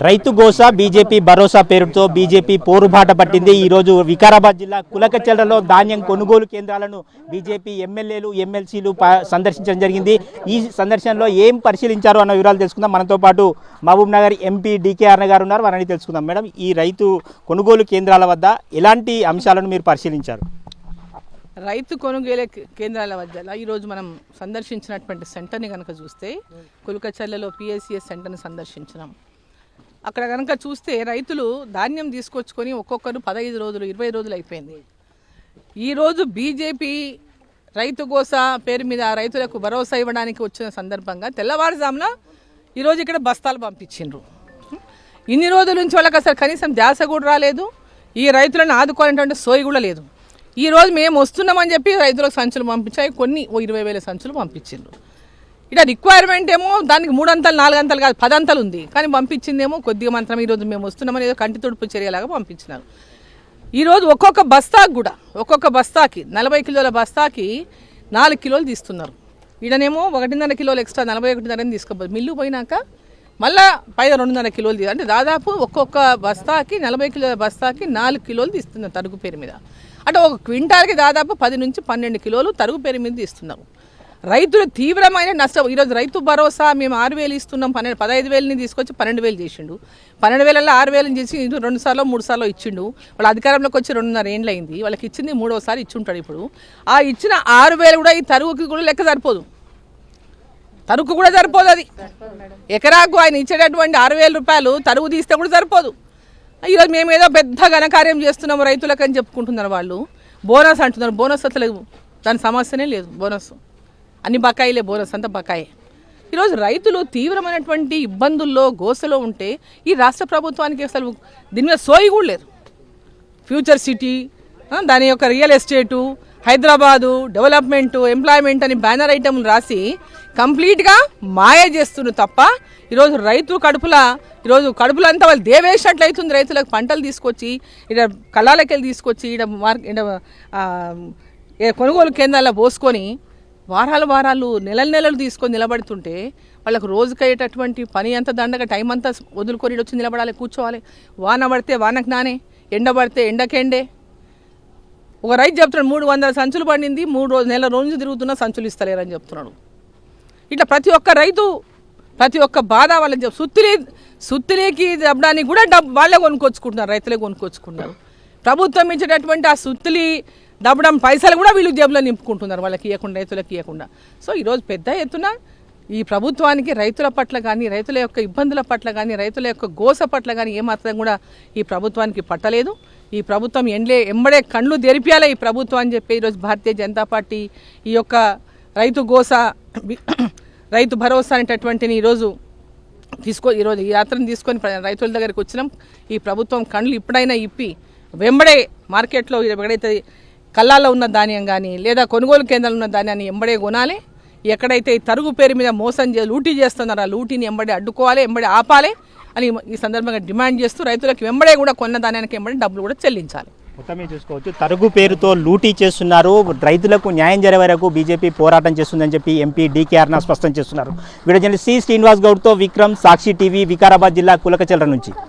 రైతు గోసా బీజేపీ భరోసా పేరుతో బీజేపీ పోరుబాట పట్టింది. ఈరోజు వికారాబాద్ జిల్లా కులకచెర్లలో ధాన్యం కొనుగోలు కేంద్రాలను బీజేపీ ఎమ్మెల్యేలు ఎమ్మెల్సీలు సందర్శించడం జరిగింది. ఈ సందర్శనలో ఏం పరిశీలించారు అన్న వివరాలు తెలుసుకుందాం. మనతో పాటు మహబూబ్ నగర్ ఎంపీ DK గారు ఉన్నారు, వారిని తెలుసుకుందాం. మేడం, ఈ రైతు కొనుగోలు కేంద్రాల వద్ద ఎలాంటి అంశాలను మీరు పరిశీలించారు? రైతు కొనుగోలు కేంద్రాల వద్ద ఈరోజు మనం సందర్శించినటువంటి సెంటర్ని కనుక చూస్తే కులకచెర్లలో PSCS సెంటర్ని సందర్శించినాం. అక్కడ కనుక చూస్తే రైతులు ధాన్యం తీసుకొచ్చుకొని ఒక్కొక్కరు 15 రోజులు 20 రోజులు అయిపోయింది. ఈరోజు బీజేపీ రైతు గోసా పేరు మీద రైతులకు భరోసా ఇవ్వడానికి వచ్చిన సందర్భంగా తెల్లవారుజామున ఈరోజు ఇక్కడ బస్తాలు పంపించిండ్రు. ఇన్ని రోజుల నుంచి వాళ్ళకి అసలు కనీసం ధ్యాస కూడా రాలేదు, ఈ రైతులను ఆదుకోవాలనేటువంటి సోయి కూడా లేదు. ఈరోజు మేము వస్తున్నామని చెప్పి రైతులకు సంచులు పంపించాయి, కొన్ని 20,000 సంచులు పంపించిండ్రు. ఇక్కడ రిక్వైర్మెంట్ ఏమో దానికి 3 అంతలు 4 అంతలు కాదు 10 అంతలు ఉంది, కానీ పంపించిందేమో కొద్దిగా మాత్రం. ఈరోజు మేము వస్తున్నామని ఏదో కంటి తుడుపు చర్యలాగా పంపించినారు. ఈరోజు ఒక్కొక్క బస్తాకి 40 కిలోల బస్తాకి 4 కిలోలు తీస్తున్నారు. ఈడనేమో 1.5 కిలోలు ఎక్స్ట్రా 41.5 తీసుకోబోదు. మిల్లు పోయినాక మళ్ళీ పైన 2.5 కిలోలు అంటే దాదాపు ఒక్కొక్క బస్తాకి 40 కిలోల బస్తాకి 4 కిలోలు తీస్తున్నారు తరుగు పేరు మీద. అంటే ఒక క్వింటాల్కి దాదాపు 10 నుంచి 12 కిలోలు తరుగు పేరు మీద తీస్తున్నారు. రైతులు తీవ్రమైన నష్టం. ఈరోజు రైతు భరోసా మేము 6,000 ఇస్తున్నాం, 15,000ని తీసుకొచ్చి 12,000 చేసిండు. 12,000లో 6,000 చేసి 2 సార్లు 3 సార్లు ఇచ్చిండు. వాళ్ళ అధికారంలోకి వచ్చి 2.5 ఏళ్ళు అయింది. వాళ్ళకి ఇచ్చింది 3వసారి ఇచ్చి ఉంటాడు. ఇప్పుడు ఆ ఇచ్చిన 6,000 కూడా ఈ తరుగుకి కూడా లెక్క సరిపోదు, తరుగు కూడా సరిపోదు. అది ఎకరాకు ఆయన ఇచ్చేటటువంటి 6,000 రూపాయలు తరుగు తీస్తే కూడా సరిపోదు. ఈరోజు మేము ఏదో పెద్ద ఘనకార్యం చేస్తున్నాము రైతులకు అని చెప్పుకుంటున్నారు వాళ్ళు. బోనస్ అంటున్నారు, బోనస్ అసలు దాని సమస్యనే లేదు. బోనస్ అన్ని బకాయిలే, బోనస్ అంతా బకాయి. ఈరోజు రైతులు తీవ్రమైనటువంటి ఇబ్బందుల్లో గోసలో ఉంటే ఈ రాష్ట్ర ప్రభుత్వానికి అసలు దీని మీద సోయి కూడా లేదు. ఫ్యూచర్ సిటీ, దాని యొక్క real estate, Hyderabad development, employment అని బ్యానర్ ఐటమ్లు రాసి కంప్లీట్గా మాయ చేస్తున్నారు తప్ప ఈరోజు రైతు కడుపులంతా వాళ్ళు దేవేసినట్లు అవుతుంది. రైతులకు పంటలు తీసుకొచ్చి ఇక్కడ కళ్ళాలకెళ్ళి తీసుకొచ్చి కొనుగోలు కేంద్రాల్లో పోసుకొని వారాలు నెలలు తీసుకొని నిలబడుతుంటే వాళ్ళకు రోజుకయ్యేటటువంటి పని అంతా దండగా టైం అంతా వదులుకొని వచ్చి నిలబడాలి, కూర్చోవాలి. వాన పడితే వానకు నానే, ఎండ పడితే ఎండకెండే. ఒక రైతు చెప్తున్నాడు 300 సంచులు పండింది, 3 నెలల రోజు తిరుగుతున్నా సంచులు ఇస్తలేరని చెప్తున్నాడు. ఇట్లా ప్రతి ఒక్క బాధ వాళ్ళకి సుత్తిలీకి దబ్బడానికి కూడా వాళ్ళే కొనుక్కొచ్చుకుంటున్నారు, రైతులే కొనుక్కొచ్చుకుంటున్నారు. ప్రభుత్వం ఇచ్చేటటువంటి ఆ సుత్తిలి దబ్బడం పైసలు కూడా వీళ్ళు జేబులో నింపుకుంటున్నారు, వాళ్ళకి ఇవ్వకుండా, రైతులకు ఇవ్వకుండా. సో ఈరోజు పెద్ద ఎత్తున ఈ ప్రభుత్వానికి రైతుల పట్ల కానీ, రైతుల యొక్క ఇబ్బందుల పట్ల కానీ, రైతుల యొక్క గోస పట్ల కానీ ఏమాత్రం కూడా ఈ ప్రభుత్వానికి పట్టలేదు. ఈ ప్రభుత్వం ఎంబడే కళ్ళు తెరిపియాలి ఈ ప్రభుత్వం అని చెప్పి ఈరోజు భారతీయ జనతా పార్టీ ఈ యొక్క రైతు భరోసా అనేటటువంటిని ఈరోజు ఈ యాత్రను తీసుకొని రైతుల దగ్గరికి వచ్చినాం. ఈ ప్రభుత్వం కళ్ళు ఇప్పుడైనా ఇప్పి వెంబడే మార్కెట్లో ఎక్కడైతే కళ్ళాల్లో ఉన్న ధాన్యం కానీ లేదా కొనుగోలు కేంద్రాలు ఉన్న ధాన్యాన్ని ఎంబడే కొనాలి. ఎక్కడైతే ఈ తరుగు పేరు మీద లూటీ చేస్తున్నారో ఆ లూటీని ఎంబడే అడ్డుకోవాలి, ఎంబడే ఆపాలి అని ఈ సందర్భంగా డిమాండ్ చేస్తూ రైతులకు వెంబడే కూడా కొన్న ధాన్యానికి ఎంబడే డబ్బులు కూడా చెల్లించాలి. మొత్తమే చూసుకోవచ్చు, తరుగు పేరుతో లూటీ చేస్తున్నారు. రైతులకు న్యాయం జరిగే వరకు బీజేపీ పోరాటం చేస్తుందని చెప్పి ఎంపీ DK స్పష్టం చేస్తున్నారు. వీడియో జర్నలిస్ట్ శ్రీనివాస్ గౌడ్తో విక్రమ్, సాక్షి టీవీ, వికారాబాద్ జిల్లా కులకచెర్ల నుంచి.